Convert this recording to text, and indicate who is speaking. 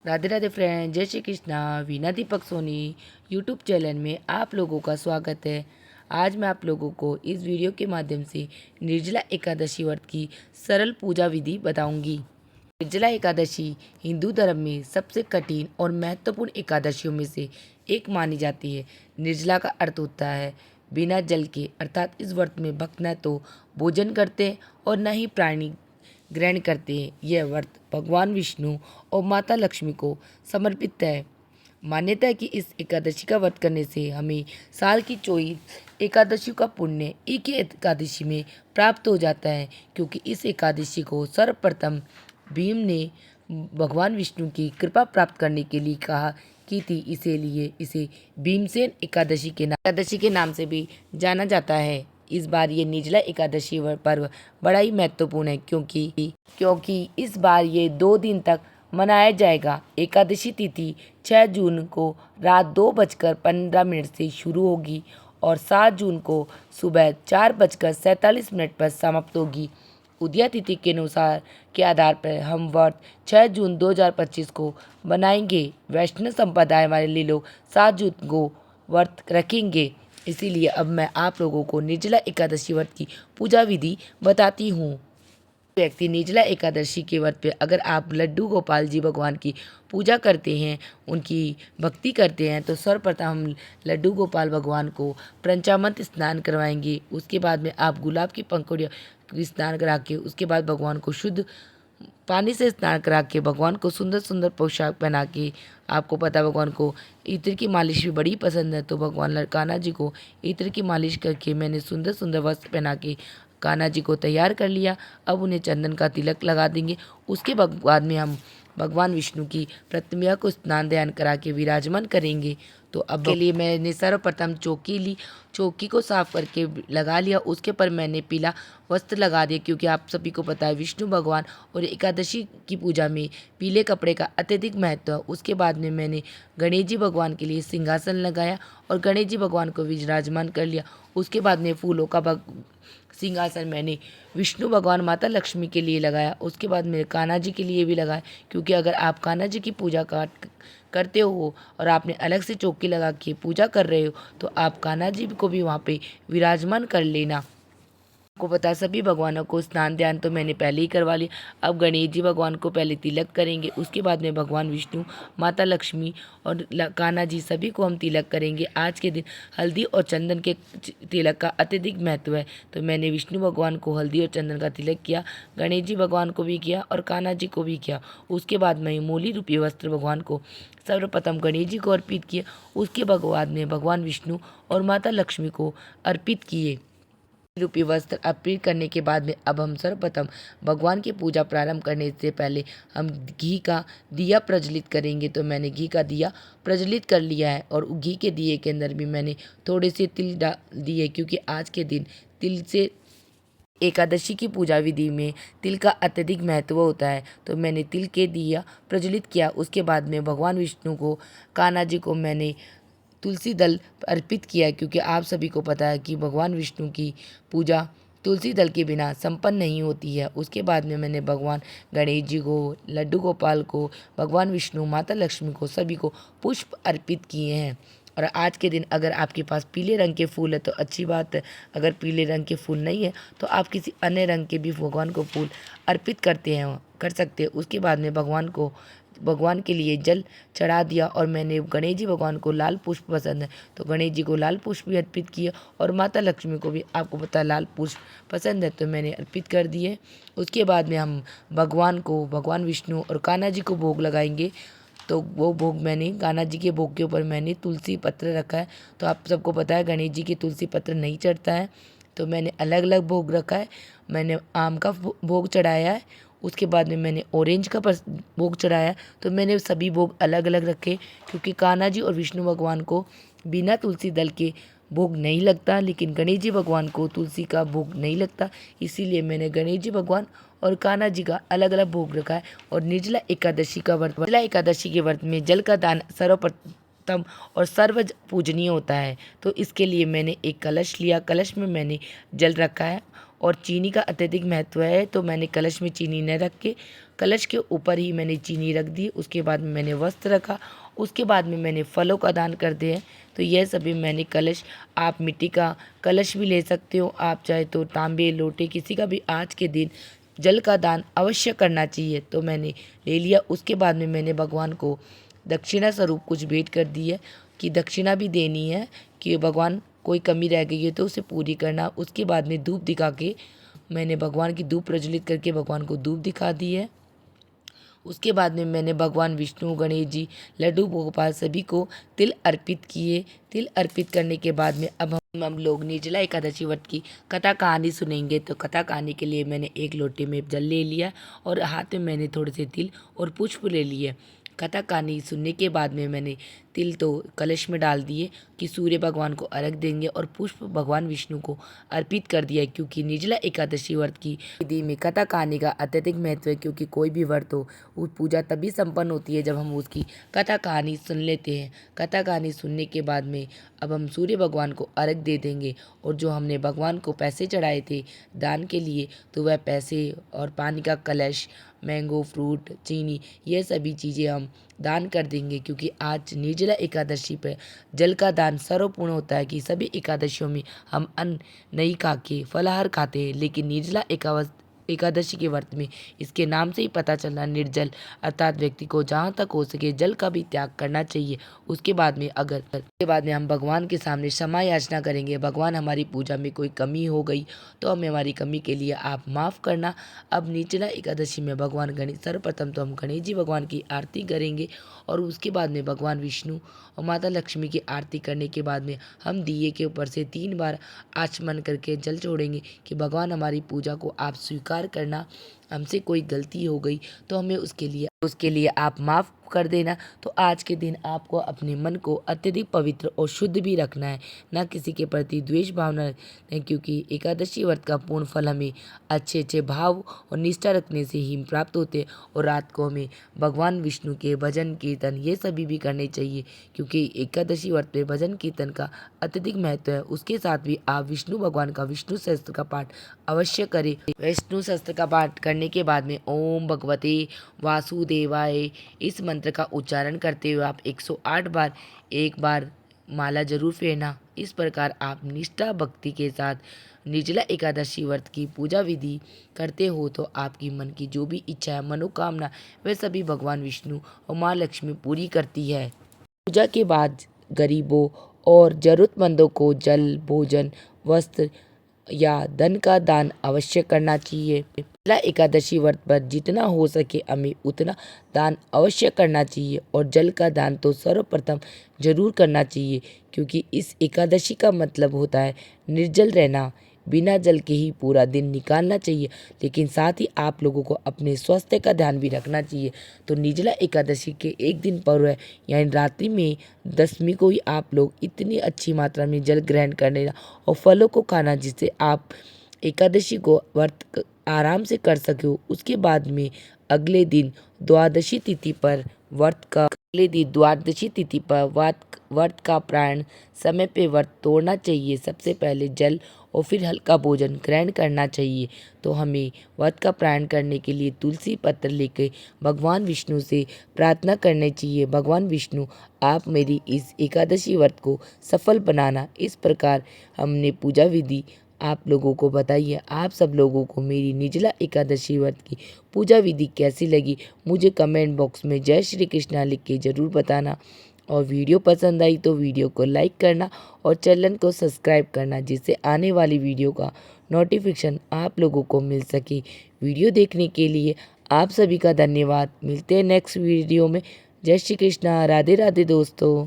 Speaker 1: Radhe Radhe friend, जय Shri Krishna. Veena Deepak Soni YouTube channel में आप लोगों का स्वागत है। आज मैं आप लोगों को इस वीडियो के माध्यम से निर्जला एकादशी व्रत की सरल पूजा विधि बताऊंगी। निर्जला एकादशी हिंदू धर्म में सबसे कठिन और महत्वपूर्ण एकादशियों में से एक मानी जाती है। निर्जला का अर्थ होता है बिना जल के, अर्थात इस व्रत में भक्त न तो भोजन करते और न ही प्राणी ग्रहण करते हैं। यह व्रत भगवान विष्णु और माता लक्ष्मी को समर्पित है। मान्यता है कि इस एकादशी का व्रत करने से हमें साल की 24 एकादशियों का पुण्य एक ही एकादशी में प्राप्त हो जाता है, क्योंकि इस एकादशी को सर्वप्रथम भीम ने भगवान विष्णु की कृपा प्राप्त करने के लिए कहा की थी। इसीलिए इसे भीमसेन एकादशी के नाम से भी जाना जाता है। इस बार ये निर्जला एकादशी पर्व बड़ा ही महत्वपूर्ण है, क्योंकि इस बार ये 2 दिन तक मनाया जाएगा। एकादशी तिथि 6 जून को रात 2:15 से शुरू होगी और 7 जून को सुबह 4:47 पर समाप्त होगी। उदया तिथि के अनुसार के आधार पर हम व्रत 6 जून 2025 को बनाएंगे। वैष्णव संप्रदाय वाले लोग 7 जून को व्रत रखेंगे। इसीलिए अब मैं आप लोगों को निर्जला एकादशी व्रत की पूजा विधि बताती हूँ। व्यक्ति निर्जला एकादशी के व्रत पे अगर आप लड्डू गोपाल जी भगवान की पूजा करते हैं, उनकी भक्ति करते हैं, तो सर्वप्रथम हम लड्डू गोपाल भगवान को पंचामृत स्नान करवाएंगे। उसके बाद में आप गुलाब की पंखुड़ियाँ स्नान करा के उसके बाद भगवान को शुद्ध पानी से स्नान करा के भगवान को सुंदर सुंदर पोशाक पहना के, आपको पता है भगवान को इत्र की मालिश भी बड़ी पसंद है, तो भगवान कान्हा जी को इत्र की मालिश करके मैंने सुंदर सुंदर वस्त्र पहना के कान्हा जी को तैयार कर लिया। अब उन्हें चंदन का तिलक लगा देंगे। उसके बाद में हम भगवान विष्णु की प्रतिमा को स्नान ध्यान करा के विराजमान करेंगे। तो अब के लिए मैंने सर्वप्रथम चौकी ली, चौकी को साफ करके लगा लिया। उसके ऊपर मैंने पीला वस्त्र लगा दिया, क्योंकि आप सभी को पता है विष्णु भगवान और एकादशी की पूजा में पीले कपड़े का अत्यधिक महत्व है। उसके बाद में मैंने गणेश जी भगवान के लिए सिंहासन लगाया और गणेश जी भगवान को विराजमान कर लिया। उसके बाद में फूलों का सिंहासन मैंने विष्णु भगवान माता लक्ष्मी के लिए लगाया। उसके बाद मेरे कान्हा जी के लिए भी लगाया, क्योंकि अगर आप कान्हा जी की पूजा करते हो और आपने अलग से चौकी लगा के पूजा कर रहे हो, तो आप कान्हा जी को भी वहाँ पे विराजमान कर लेना। आपको पता सभी भगवानों को स्नान ध्यान तो मैंने पहले ही करवा लिया। अब गणेश जी भगवान को पहले तिलक करेंगे, उसके बाद में भगवान विष्णु माता लक्ष्मी और कान्हा जी सभी को हम तिलक करेंगे। आज के दिन हल्दी और चंदन के तिलक का अत्यधिक महत्व है, तो मैंने विष्णु भगवान को हल्दी और चंदन का तिलक किया, गणेश जी भगवान को भी किया और कान्हा जी को भी किया। उसके बाद मैं मूली रूपी वस्त्र भगवान को सर्वप्रथम गणेश जी को अर्पित किया। उसके बाद में भगवान विष्णु और माता लक्ष्मी को अर्पित किए। रूपी वस्त्र अर्पित करने के बाद में अब हम सर्वप्रथम भगवान की पूजा प्रारंभ करने से पहले हम घी का दिया प्रज्वलित करेंगे। तो मैंने घी का दिया प्रज्वलित कर लिया है और घी के दिए के अंदर भी मैंने थोड़े से तिल डाल दिए, क्योंकि आज के दिन तिल से एकादशी की पूजा विधि में तिल का अत्यधिक महत्व होता है। तो मैंने तिल के दिया प्रज्वलित किया। उसके बाद में भगवान विष्णु को, कान्हा जी को मैंने तुलसी दल अर्पित किया, क्योंकि आप सभी को पता है कि भगवान विष्णु की पूजा तुलसी दल के बिना संपन्न नहीं होती है। उसके बाद में मैंने भगवान गणेश जी को, लड्डू गोपाल को, भगवान विष्णु, माता लक्ष्मी को सभी को पुष्प अर्पित किए हैं। और आज के दिन अगर आपके पास पीले रंग के फूल है तो अच्छी बात है, अगर पीले रंग के फूल नहीं है तो आप किसी अन्य रंग के भी भगवान को फूल अर्पित कर सकते हैं। उसके बाद में भगवान के लिए जल चढ़ा दिया और मैंने गणेश जी भगवान को लाल पुष्प पसंद है, तो गणेश जी को लाल पुष्प भी अर्पित किया और माता लक्ष्मी को भी, आपको पता है, लाल पुष्प पसंद है, तो मैंने अर्पित कर दिए। उसके बाद में हम भगवान विष्णु और कान्हा जी को भोग लगाएंगे। तो वो भोग मैंने कान्हा जी के भोग के ऊपर मैंने तुलसी पत्र रखा है। तो आप सबको पता है गणेश जी की तुलसी पत्र नहीं चढ़ता है, तो मैंने अलग अलग भोग रखा है। मैंने आम का भोग चढ़ाया है, उसके बाद में मैंने ऑरेंज का भोग चढ़ाया। तो मैंने सभी भोग अलग अलग रखे, क्योंकि कान्हा जी और विष्णु भगवान को बिना तुलसी दल के भोग नहीं लगता, लेकिन गणेश जी भगवान को तुलसी का भोग नहीं लगता। इसीलिए मैंने गणेश जी भगवान और कान्हा जी का अलग अलग भोग रखा है। और निर्जला एकादशी के व्रत में जल का दान सर्वप्रथम और सर्व पूजनीय होता है। तो इसके लिए मैंने एक कलश लिया, कलश में मैंने जल रखा है और चीनी का अत्यधिक महत्व है, तो मैंने कलश में चीनी न रख के कलश के ऊपर ही मैंने चीनी रख दी। उसके बाद में मैंने वस्त्र रखा, उसके बाद में मैंने फलों का दान कर दिया। तो यह सभी मैंने कलश, आप मिट्टी का कलश भी ले सकते हो, आप चाहे तो तांबे लोटे किसी का भी आज के दिन जल का दान अवश्य करना चाहिए। तो मैंने ले लिया। उसके बाद में मैंने भगवान को दक्षिणा स्वरूप कुछ भेंट कर दी है कि दक्षिणा भी देनी है कि भगवान कोई कमी रह गई है तो उसे पूरी करना। उसके बाद में धूप दिखा के मैंने भगवान की धूप प्रज्वलित करके भगवान को धूप दिखा दी है। उसके बाद में मैंने भगवान विष्णु, गणेश जी, लड्डू गोपाल सभी को तिल अर्पित किए। तिल अर्पित करने के बाद में अब हम लोग निर्जला एकादशी व्रत की कथा कहानी सुनेंगे। तो कथा कहानी के लिए मैंने एक लोटे में जल ले लिया और हाथ में मैंने थोड़े से तिल और पुष्प ले लिए। कथा कहानी सुनने के बाद में मैंने तिल तो कलश में डाल दिए कि सूर्य भगवान को अर्घ देंगे और पुष्प भगवान विष्णु को अर्पित कर दिया, क्योंकि निर्जला एकादशी व्रत की विधि में कथा कहानी का अत्यधिक महत्व है। क्योंकि कोई भी व्रत हो, वो पूजा तभी संपन्न होती है जब हम उसकी कथा कहानी सुन लेते हैं। कथा कहानी सुनने के बाद में अब हम सूर्य भगवान को अर्घ दे देंगे और जो हमने भगवान को पैसे चढ़ाए थे दान के लिए, तो वह पैसे और पानी का कलश, मैंगो, फ्रूट, चीनी, ये सभी चीज़ें हम दान कर देंगे। क्योंकि आज निर्जला एकादशी पर जल का दान सर्वपूर्ण होता है कि सभी एकादशियों में हम अन्न नहीं खा के फलाहार खाते हैं, लेकिन निर्जला एकादशी के व्रत में इसके नाम से ही पता चलना निर्जल, अर्थात व्यक्ति को जहाँ तक हो सके जल का भी त्याग करना चाहिए। उसके बाद में हम भगवान के सामने क्षमा याचना करेंगे। भगवान, हमारी पूजा में कोई कमी हो गई तो हमें हमारी कमी के लिए आप माफ़ करना। अब निर्जला एकादशी में भगवान गणेश, सर्वप्रथम तो हम गणेश जी भगवान की आरती करेंगे और उसके बाद में भगवान विष्णु और माता लक्ष्मी की आरती करने के बाद में हम दिए के ऊपर से 3 बार आचमन करके जल छोड़ेंगे कि भगवान हमारी पूजा को आप स्वीकार करना। हमसे कोई गलती हो गई तो हमें उसके लिए आप माफ़ कर देना। तो आज के दिन आपको अपने मन को अत्यधिक पवित्र और शुद्ध भी रखना है, ना किसी के प्रति द्वेष भावना रखना है, क्योंकि एकादशी व्रत का पूर्ण फल हमें अच्छे भाव और निष्ठा रखने से ही प्राप्त होते हैं। और रात को हमें भगवान विष्णु के भजन कीर्तन ये सभी भी करने चाहिए, क्योंकि एकादशी व्रत में भजन कीर्तन का अत्यधिक महत्व है। उसके साथ भी आप विष्णु भगवान का विष्णु सहस्त्र का पाठ अवश्य करें। विष्णु सहस्त्र का पाठ करने के बाद में ओम भगवते वासुदेवाय इस मंत्र का उच्चारण करते हुए आप 108 बार एक बार माला जरूर फेरना। इस प्रकार आप निष्ठा भक्ति के साथ निर्जला एकादशी व्रत की पूजा विधि करते हो तो आपकी मन की जो भी इच्छा है, मनोकामना, वह सभी भगवान विष्णु और माँ लक्ष्मी पूरी करती है। पूजा के बाद गरीबों और जरूरतमंदों को जल, भोजन, वस्त्र या धन का दान अवश्य करना चाहिए। निर्जला एकादशी व्रत पर जितना हो सके हमें उतना दान अवश्य करना चाहिए और जल का दान तो सर्वप्रथम जरूर करना चाहिए, क्योंकि इस एकादशी का मतलब होता है निर्जल रहना। बिना जल के ही पूरा दिन निकालना चाहिए, लेकिन साथ ही आप लोगों को अपने स्वास्थ्य का ध्यान भी रखना चाहिए। तो निर्जला एकादशी के एक दिन पूर्व है, यानी रात्रि में दशमी को ही आप लोग इतनी अच्छी मात्रा में जल ग्रहण करने और फलों को खाना, जिससे आप एकादशी को व्रत आराम से कर सको। उसके बाद में अगले दिन द्वादशी तिथि पर व्रत का प्राण समय पे व्रत तोड़ना चाहिए। सबसे पहले जल और फिर हल्का भोजन ग्रहण करना चाहिए। तो हमें व्रत का प्राण करने के लिए तुलसी पत्र लेकर भगवान विष्णु से प्रार्थना करनी चाहिए। भगवान विष्णु, आप मेरी इस एकादशी व्रत को सफल बनाना। इस प्रकार हमने पूजा विधि आप लोगों को बताई है। आप सब लोगों को मेरी निर्जला एकादशी व्रत की पूजा विधि कैसी लगी, मुझे कमेंट बॉक्स में जय श्री कृष्णा लिख के ज़रूर बताना। और वीडियो पसंद आई तो वीडियो को लाइक करना और चैनल को सब्सक्राइब करना, जिससे आने वाली वीडियो का नोटिफिकेशन आप लोगों को मिल सके। वीडियो देखने के लिए आप सभी का धन्यवाद। मिलते हैं नेक्स्ट वीडियो में। जय श्री कृष्णा, राधे राधे दोस्तों।